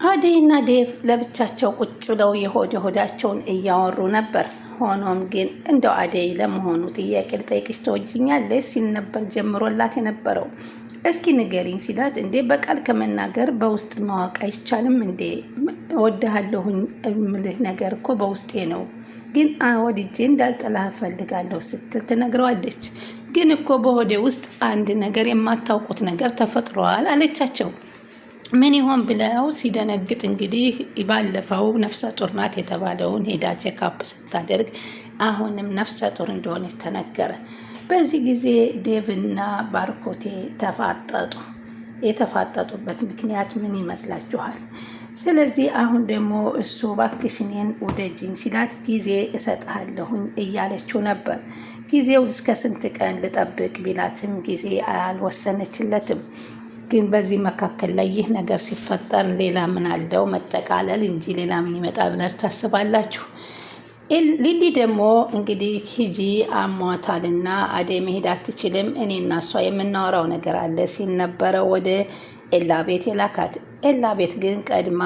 አደይና ዴቭ ለብቻቸው ቁጭ ብለው የሆዳቸውን እያወሩ ነበር። ሆኖም ግን እንደው አደይ ለመሆኑ ጥያቄ ልጠይቅሽ ትወጂኛለሽ ሲል ነበር ጀምሮላት የነበረው። እስኪ ንገሪኝ ሲላት እንዴ በቃል ከመናገር በውስጥ ማወቅ አይቻልም እንዴ? እወድሃለሁኝ እምልህ ነገር እኮ በውስጤ ነው፣ ግን ወድጄ እንዳልጠላህ እፈልጋለሁ ስትል ትነግረዋለች። ግን እኮ በሆዴ ውስጥ አንድ ነገር የማታውቁት ነገር ተፈጥሯል አለቻቸው። ምን ይሆን ብለው ሲደነግጥ እንግዲህ ባለፈው ነፍሰ ጡር ናት የተባለውን ሄዳ ቼካፕ ስታደርግ አሁንም ነፍሰ ጡር እንደሆነች ተነገረ። በዚህ ጊዜ ዴቭና ባርኮቴ ተፋጠጡ። የተፋጠጡበት ምክንያት ምን ይመስላችኋል? ስለዚህ አሁን ደግሞ እሱ እባክሽ እኔን ውደጂኝ ሲላት ጊዜ እሰጥሃለሁኝ እያለችው ነበር። ጊዜው እስከ ስንት ቀን ልጠብቅ ቢላትም ጊዜ አልወሰነችለትም። ግን በዚህ መካከል ላይ ይህ ነገር ሲፈጠር ሌላ ምን አለው? መጠቃለል እንጂ ሌላ ምን ይመጣል ብላችሁ ታስባላችሁ? ሊሊ ደግሞ እንግዲህ ሂጂ አሟታልና አደይ መሄድ አትችልም፣ እኔና እሷ የምናወራው ነገር አለ ሲል ነበረ ወደ ኤላ ቤት የላካት። ኤላ ቤት ግን ቀድማ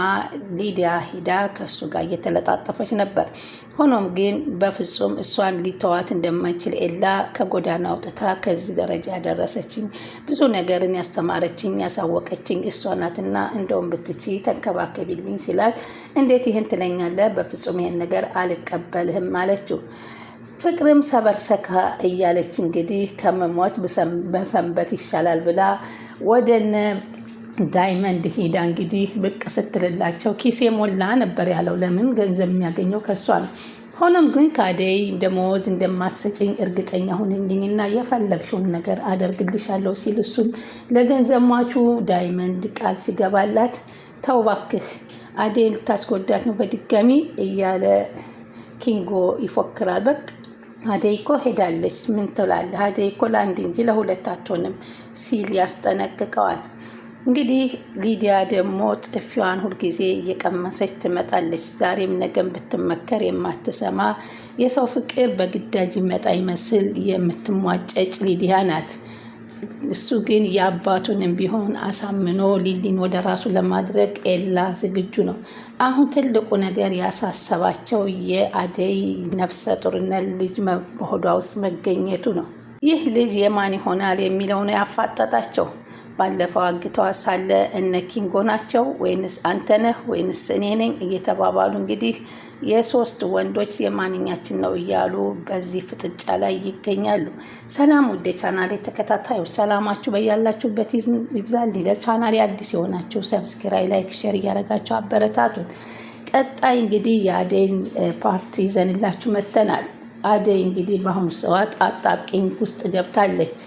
ሊዲያ ሂዳ ከእሱ ጋር እየተለጣጠፈች ነበር። ሆኖም ግን በፍጹም እሷን ሊተዋት እንደማይችል ኤላ ከጎዳና አውጥታ ከዚህ ደረጃ ያደረሰችኝ ብዙ ነገርን ያስተማረችኝ ያሳወቀችኝ እሷ ናትና እንደውም ብትቺ ተንከባከቢልኝ ሲላት እንዴት ይህን ትለኛለህ? በፍጹም ይህን ነገር አልቀበልህም አለችው። ፍቅርም ሰበርሰካ እያለች እንግዲህ ከመሞት በሰንበት ይሻላል ብላ ወደነ ዳይመንድ ሂዳ እንግዲህ ብቅ ስትልላቸው ኪሴ ሞላ ነበር ያለው። ለምን ገንዘብ የሚያገኘው ከሷ ነው። ሆኖም ግን ከአደይ ደሞዝ እንደማትሰጭኝ እርግጠኛ ሁንልኝና የፈለግሽውን ነገር አደርግልሻለሁ ሲል እሱም ለገንዘብ ሟቹ ዳይመንድ ቃል ሲገባላት ተው እባክህ አደይ ልታስጎዳት ነው በድጋሚ እያለ ኪንጎ ይፎክራል። በቃ አደይ እኮ ሄዳለች ምን ትላለህ? አደይ እኮ ለአንድ እንጂ ለሁለት አትሆንም ሲል ያስጠነቅቀዋል። እንግዲህ ሊዲያ ደግሞ ጥፊዋን ሁልጊዜ እየቀመሰች ትመጣለች። ዛሬም ነገም ብትመከር የማትሰማ የሰው ፍቅር በግዳጅ ይመጣ ይመስል የምትሟጨጭ ሊዲያ ናት። እሱ ግን የአባቱንም ቢሆን አሳምኖ ሊሊን ወደ ራሱ ለማድረግ ኤላ ዝግጁ ነው። አሁን ትልቁ ነገር ያሳሰባቸው የአደይ ነፍሰ ጡርነት ልጅ ሆዷ ውስጥ መገኘቱ ነው። ይህ ልጅ የማን ይሆናል የሚለው ነው ያፋጠጣቸው። ባለፈው አግተዋ ሳለ እነ ኪንጎ ናቸው ወይንስ አንተ ነህ ወይንስ እኔ ነኝ እየተባባሉ እንግዲህ የሶስት ወንዶች የማንኛችን ነው እያሉ በዚህ ፍጥጫ ላይ ይገኛሉ። ሰላም ውድ ቻናሌ ተከታታዮች ሰላማችሁ በያላችሁበት ይብዛል። ለቻናሌ አዲስ የሆናችሁ ሰብስክራይብ፣ ላይክ፣ ሼር እያደረጋችሁ አበረታቱን። ቀጣይ እንግዲህ የአደይን ፓርቲ ይዘንላችሁ መጥተናል። አደይ እንግዲህ በአሁኑ ሰዓት አጣብቂኝ ውስጥ ገብታለች።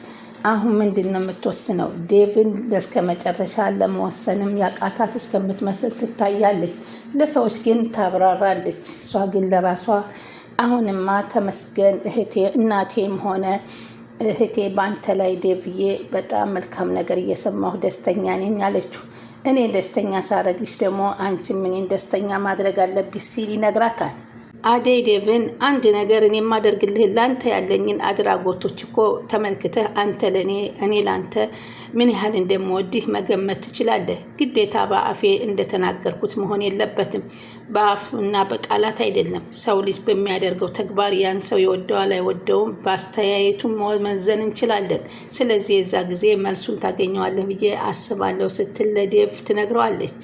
አሁን ምንድን ነው የምትወስነው? ዴቭን እስከ መጨረሻ ለመወሰንም ያቃታት እስከምትመስል ትታያለች። ለሰዎች ግን ታብራራለች። እሷ ግን ለራሷ አሁንማ ተመስገን እህቴ እናቴም ሆነ እህቴ በአንተ ላይ ዴቭዬ በጣም መልካም ነገር እየሰማሁ ደስተኛ ነኝ አለችው። እኔ ደስተኛ ሳረግሽ ደግሞ አንቺም እኔን ደስተኛ ማድረግ አለብሽ ሲል ይነግራታል። አደይ ዴቭን አንድ ነገር እኔ የማደርግልህ ላንተ ያለኝን አድራጎቶች እኮ ተመልክተህ አንተ ለእኔ እኔ ላንተ ምን ያህል እንደምወድህ መገመት ትችላለህ። ግዴታ በአፌ እንደተናገርኩት መሆን የለበትም። በአፍና በቃላት አይደለም። ሰው ልጅ በሚያደርገው ተግባር ያን ሰው የወደዋል አይወደውም በአስተያየቱ መመዘን እንችላለን። ስለዚህ የዛ ጊዜ መልሱን ታገኘዋለህ ብዬ አስባለሁ ስትል ለዴቭ ትነግረዋለች።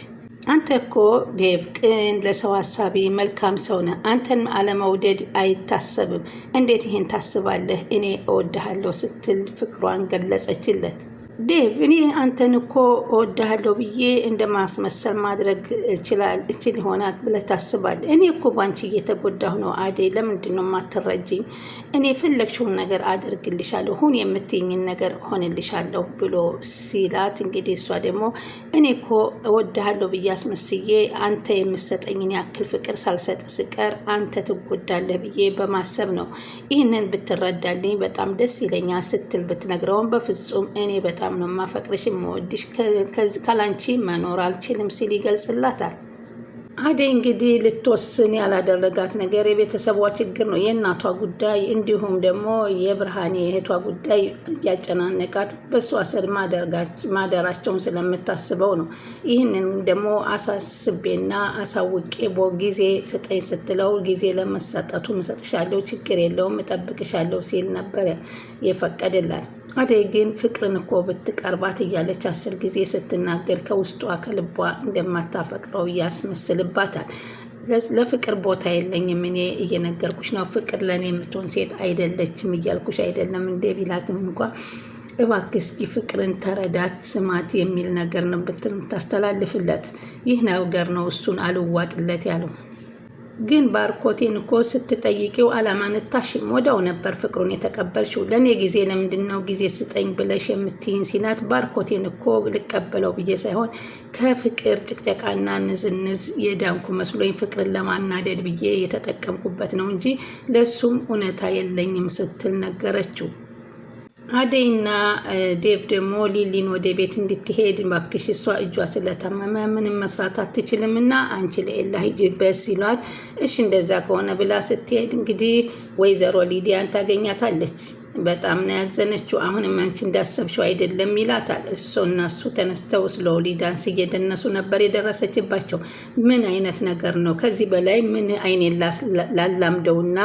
አንተ እኮ ዴቭ ቅን፣ ለሰው ሀሳቢ፣ መልካም ሰው ነህ። አንተን አለመውደድ አይታሰብም። እንዴት ይሄን ታስባለህ? እኔ እወድሃለሁ ስትል ፍቅሯን ገለጸችለት። ዴቭ እኔ አንተን እኮ እወድሃለሁ ብዬ እንደማስመሰል ማድረግ እችል ይሆናል ብለህ ታስባለህ? እኔ እኮ ባንቺ እየተጎዳሁ ነው አደይ፣ ለምንድን ነው የማትረጂኝ? እኔ የፈለግሽውን ነገር አደርግልሻለሁ፣ ሁን የምትይኝን ነገር ሆንልሻለሁ ብሎ ሲላት እንግዲህ እሷ ደግሞ እኔ እኮ እወድሃለሁ ብዬ አስመስዬ አንተ የምሰጠኝን ያክል ፍቅር ሳልሰጥ ስቀር አንተ ትጎዳለህ ብዬ በማሰብ ነው። ይህንን ብትረዳልኝ በጣም ደስ ይለኛል ስትል ብትነግረውም በፍጹም እኔ በጣም ነው ማፈቅርሽ፣ የምወድሽ፣ ካላንቺ መኖር አልችልም ሲል ይገልጽላታል። አደይ እንግዲህ ልትወስን ያላደረጋት ነገር የቤተሰቧ ችግር ነው፣ የእናቷ ጉዳይ እንዲሁም ደግሞ የብርሃኔ የእህቷ ጉዳይ ያጨናነቃት በእሷ ስር ማደራቸውን ስለምታስበው ነው። ይህንን ደግሞ አሳስቤና አሳውቄ ጊዜ ስጠኝ ስትለው ጊዜ ለመሰጠቱ እሰጥሻለሁ፣ ችግር የለውም እጠብቅሻለሁ ሲል ነበር የፈቀደላት። አደይ ግን ፍቅርን እኮ ብትቀርባት እያለች 10 ጊዜ ስትናገር ከውስጧ ከልቧ እንደማታፈቅረው እያስመስልባታል። ለፍቅር ቦታ የለኝም እኔ እየነገርኩሽ ነው፣ ፍቅር ለእኔ የምትሆን ሴት አይደለችም እያልኩሽ አይደለም እንደ ቢላትም እንኳ እባክህ እስኪ ፍቅርን ተረዳት ስማት የሚል ነገር ነው ብትል ታስተላልፍለት። ይህ ነገር ነው እሱን አልዋጥለት ያለው። ግን ባርኮቴን እኮ ስትጠይቂው አላማነታሽም፣ ወዲያው ነበር ፍቅሩን የተቀበልሽው። ለእኔ ጊዜ ለምንድነው ጊዜ ስጠኝ ብለሽ የምትይኝ ሲላት፣ ባርኮቴን እኮ ልቀበለው ብዬ ሳይሆን ከፍቅር ጭቅጨቃና ንዝንዝ የዳንኩ መስሎኝ ፍቅርን ለማናደድ ብዬ የተጠቀምኩበት ነው እንጂ ለሱም እውነታ የለኝም ስትል ነገረችው። አደይና ዴቭ ደግሞ ሊሊን ወደ ቤት እንድትሄድ እባክሽ እሷ እጇ ስለታመመ ምንም መስራት አትችልም እና አንቺ ለኤላ ሂጂበት ሲሏት፣ እሺ እንደዛ ከሆነ ብላ ስትሄድ እንግዲህ ወይዘሮ ሊዲያን ታገኛታለች። በጣም ነው ያዘነችው። አሁንም አንቺ እንዳሰብሽው አይደለም ይላታል። እሱና እሱ ተነስተው ስሎሊ ዳንስ እየደነሱ ነበር የደረሰችባቸው። ምን አይነት ነገር ነው? ከዚህ በላይ ምን አይኔን ላላምደውና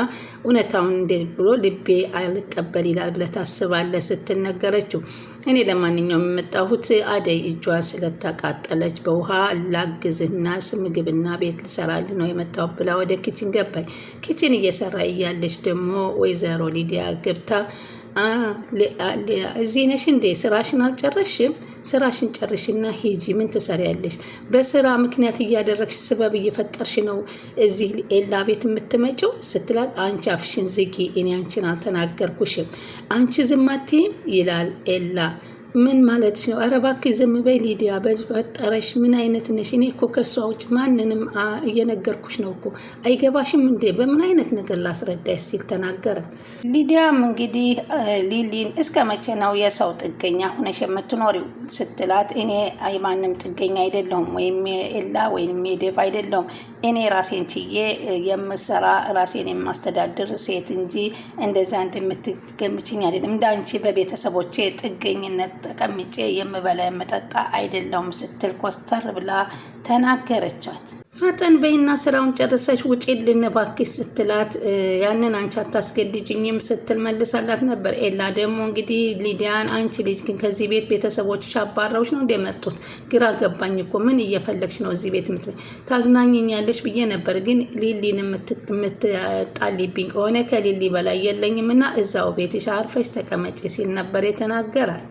እውነታውን እንዴት ብሎ ልቤ አልቀበል ይላል ብለህ ታስባለህ ስትል ነገረችው። እኔ ለማንኛውም የመጣሁት አደይ እጇ ስለተቃጠለች በውሃ ላግዝህና ምግብና ቤት ልሰራልህ ነው የመጣሁ ብላ ወደ ኪችን ገባኝ። ኪችን እየሰራ እያለች ደግሞ ወይዘሮ ሊዲያ ገብታ እዚህ ነሽ እንዴ? ስራሽን አልጨረሽም? ስራሽን ጨርሽና ሂጂ። ምን ትሰሪያለሽ? በስራ ምክንያት እያደረግሽ ስበብ እየፈጠርሽ ነው እዚህ ኤላ ቤት የምትመጪው ስትላት፣ አንቺ አፍሽን ዝጊ፣ እኔ አንቺን አልተናገርኩሽም። አንቺ ዝም አትይም ይላል ኤላ። ምን ማለትሽ ነው? ኧረ እባክሽ ዝም በይ ሊዲያ፣ በፈጠረሽ ምን አይነት ነሽ? እኔ እኮ ከሷ ውጭ ማንንም እየነገርኩሽ ነው እኮ አይገባሽም እንዴ? በምን አይነት ነገር ላስረዳሽ ሲል ተናገረ። ሊዲያም እንግዲህ ሊሊን እስከ መቼ ነው የሰው ጥገኛ ሁነሽ የምትኖሪው ስትላት፣ እኔ ማንም ጥገኛ አይደለሁም፣ ወይም ኤላ ወይም ዴቭ አይደለሁም። እኔ ራሴን ችዬ የምሰራ ራሴን የማስተዳድር ሴት እንጂ እንደዛ እንደምትገምችኝ አይደለም። እንዳንቺ በቤተሰቦቼ ጥገኝነት ተቀምጬ የምበላ የምጠጣ አይደለውም ስትል ኮስተር ብላ ተናገረቻት። ፈጠን በይና ስራውን ጨርሰሽ ውጪልን እባክሽ ስትላት፣ ያንን አንቺ አታስገድጅኝም ስትል መልሳላት ነበር። ኤላ ደግሞ እንግዲህ ሊዲያን አንቺ ልጅ ግን ከዚህ ቤት ቤተሰቦችሽ አባራዎች ነው እንደመጡት ግራ ገባኝ እኮ ምን እየፈለግሽ ነው እዚህ ቤት ታዝናኝኛለሽ ብዬ ነበር፣ ግን ሊሊን የምትጣልብኝ ከሆነ ከሊሊ በላይ የለኝም እና እዛው ቤትሽ አርፈሽ ተቀመጪ ሲል ነበር የተናገራት።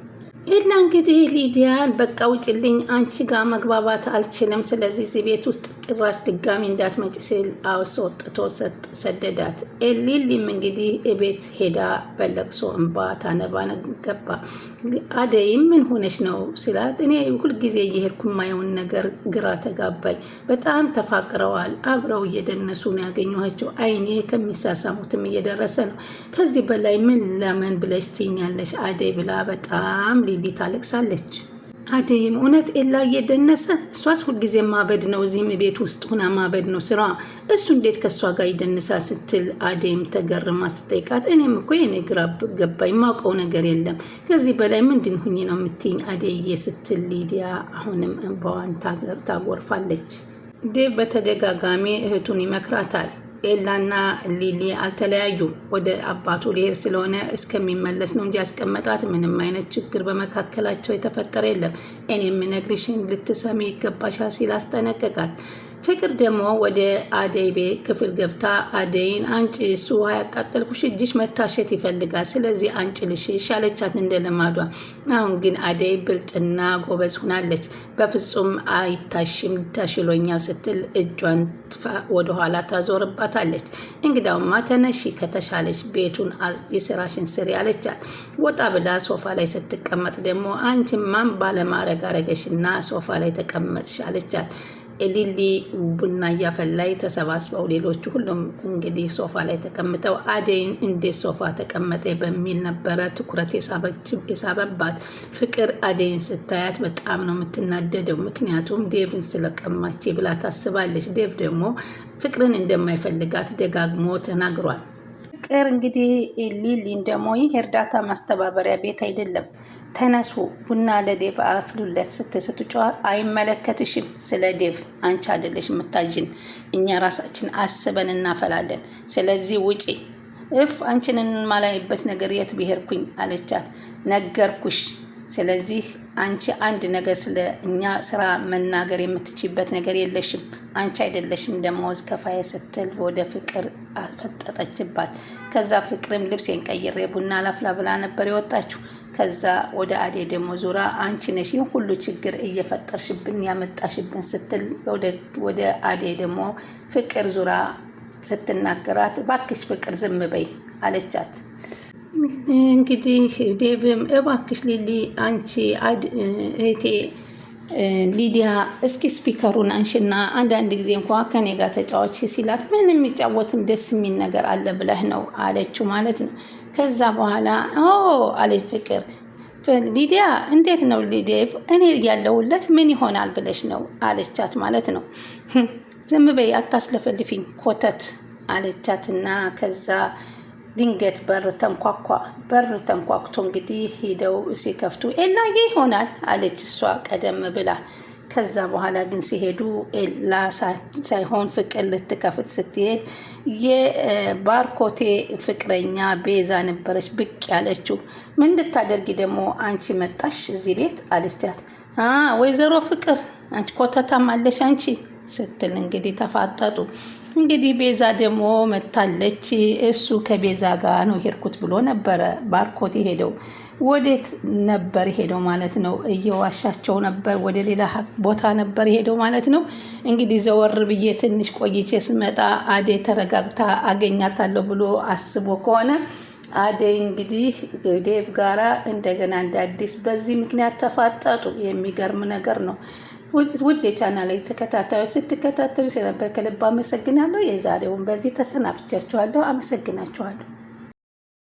ኤላ እንግዲህ ሊዲያን በቃ ውጭልኝ፣ አንቺ ጋር መግባባት አልችልም፣ ስለዚህ እዚህ ቤት ውስጥ ጭራሽ ድጋሚ እንዳትመጪ ሲል አስወጥቶ ሰደዳት። ሊሊም እንግዲህ ቤት ሄዳ በለቅሶ እንባ ታነባ ገባ። አደይም ምን ሆነች ነው ሲላት፣ እኔ ሁልጊዜ እየሄድኩ የማየውን ነገር ግራ ተጋባኝ። በጣም ተፋቅረዋል፣ አብረው እየደነሱ ነው ያገኘኋቸው፣ አይኔ ከሚሳሳሙትም እየደረሰ ነው። ከዚህ በላይ ምን ለምን ብለሽ ትኛለሽ አደይ ብላ በጣም ሊሊ ታለቅሳለች። አደይም እውነት ኤላ እየደነሰ እሷስ ሁልጊዜ ማበድ ነው፣ እዚህም ቤት ውስጥ ሁና ማበድ ነው ስራ፣ እሱ እንዴት ከእሷ ጋር ይደንሳ ስትል አደይም ተገርማ ስጠይቃት፣ እኔም እኮ የኔ ግራ ገባኝ፣ ማውቀው ነገር የለም፣ ከዚህ በላይ ምንድን ሁኚ ነው የምትይኝ አደይዬ ስትል ሊዲያ አሁንም እንባዋን ታጎርፋለች። ዴቭ በተደጋጋሚ እህቱን ይመክራታል። ኤላና ሊሊ አልተለያዩም። ወደ አባቱ ሊሄድ ስለሆነ እስከሚመለስ ነው እንጂ ያስቀመጣት ምንም አይነት ችግር በመካከላቸው የተፈጠረ የለም። እኔ የምነግርሽን ልትሰሚ ይገባሻል ሲል አስጠነቀቃት። ፍቅር ደግሞ ወደ አደይ ቤት ክፍል ገብታ አደይን አንቺ እሱ ውሃ ያቃጠልኩሽ እጅሽ መታሸት ይፈልጋል፣ ስለዚህ አንቺ ልሽ ሻለቻት እንደለማዷ። አሁን ግን አደይ ብልጥና ጎበዝ ሆናለች። በፍጹም አይታሽም ታሽሎኛል ስትል እጇን ወደኋላ ታዞርባታለች። እንግዳውማ ተነሺ ከተሻለች ቤቱን የስራሽን ስሪ አለቻት። ወጣ ብላ ሶፋ ላይ ስትቀመጥ ደግሞ አንቺ ማን ባለማረግ አረገሽና ሶፋ ላይ ተቀመጥሽ አለቻት። ሊሊ ቡና እያፈላይ ተሰባስበው ሌሎቹ ሁሉም እንግዲህ ሶፋ ላይ ተቀምጠው አደይን እንዴት ሶፋ ተቀመጠ በሚል ነበረ ትኩረት የሳበባት። ፍቅር አደይን ስታያት በጣም ነው የምትናደደው። ምክንያቱም ዴቭን ስለቀማች ብላ ታስባለች። ዴቭ ደግሞ ፍቅርን እንደማይፈልጋት ደጋግሞ ተናግሯል። ፍቅር እንግዲህ ሊሊን ደግሞ ይህ እርዳታ ማስተባበሪያ ቤት አይደለም፣ ተነሱ ቡና ለዴቭ አፍሉለት ስትጮህ አይመለከትሽም። ስለ ዴቭ አንቺ አይደለሽ የምታዥን፣ እኛ ራሳችን አስበን እናፈላለን። ስለዚህ ውጪ። አንቺን የማላይበት ነገር የት ብሄርኩኝ አለቻት። ነገርኩሽ። ስለዚህ አንቺ አንድ ነገር ስለ እኛ ስራ መናገር የምትችይበት ነገር የለሽም። አንቺ አይደለሽም ደሞዝ ከፋዬ ስትል ወደ ፍቅር አፈጠጠችባት። ከዛ ፍቅርም ልብሴን ቀይሬ ቡና ላፍላ ብላ ነበር የወጣችው። ከዛ ወደ አዴ ደግሞ ዙራ አንቺ ነሽ ይህን ሁሉ ችግር እየፈጠርሽብን ያመጣሽብን ስትል ወደ አዴ ደግሞ ፍቅር ዙራ ስትናገራት እባክሽ ፍቅር ዝም በይ አለቻት። እንግዲህ ዴቭም እባክሽ ሊሊ አንቺ እህቴ ሊዲያ እስኪ ስፒከሩን አንሽና አንዳንድ ጊዜ እንኳ ከኔ ጋር ተጫዋች ሲላት ምን የሚጫወትም ደስ የሚል ነገር አለ ብለህ ነው አለችው ማለት ነው። ከዛ በኋላ አለ ፍቅር ሊዲያ እንዴት ነው ዴቭ እኔ ያለውለት ምን ይሆናል ብለሽ ነው አለቻት ማለት ነው። ዝም በይ አታስለፈልፊኝ ኮተት አለቻትና ከዛ ድንገት በር ተንኳክቶ እንግዲህ ሄደው ሲከፍቱ ኤላዬ ይሆናል አለች እሷ ቀደም ብላ። ከዛ በኋላ ግን ሲሄዱ ኤላ ሳይሆን ፍቅር ልትከፍት ስትሄድ የባርኮቴ ፍቅረኛ ቤዛ ነበረች ብቅ ያለችው። ምን ልታደርጊ ደግሞ አንቺ መጣሽ እዚህ ቤት አለቻት። ወይዘሮ ፍቅር አንቺ ኮተታም አለሽ አንቺ ስትል እንግዲህ ተፋጠጡ። እንግዲህ ቤዛ ደግሞ መታለች። እሱ ከቤዛ ጋር ነው ሄድኩት ብሎ ነበረ ባርኮት ሄደው ወዴት ነበር ሄደው ማለት ነው። እየዋሻቸው ነበር፣ ወደ ሌላ ቦታ ነበር ሄደው ማለት ነው። እንግዲህ ዘወር ብዬ ትንሽ ቆይቼ ስመጣ አደይ ተረጋግታ አገኛታለሁ ብሎ አስቦ ከሆነ አደይ እንግዲህ ዴቭ ጋራ እንደገና እንደ አዲስ በዚህ ምክንያት ተፋጠጡ። የሚገርም ነገር ነው። ውድ የቻናሌ ተከታታዮች ስትከታተሉ ስለነበር ከልብ አመሰግናለሁ። የዛሬውን በዚህ ተሰናብቻችኋለሁ። አመሰግናችኋለሁ።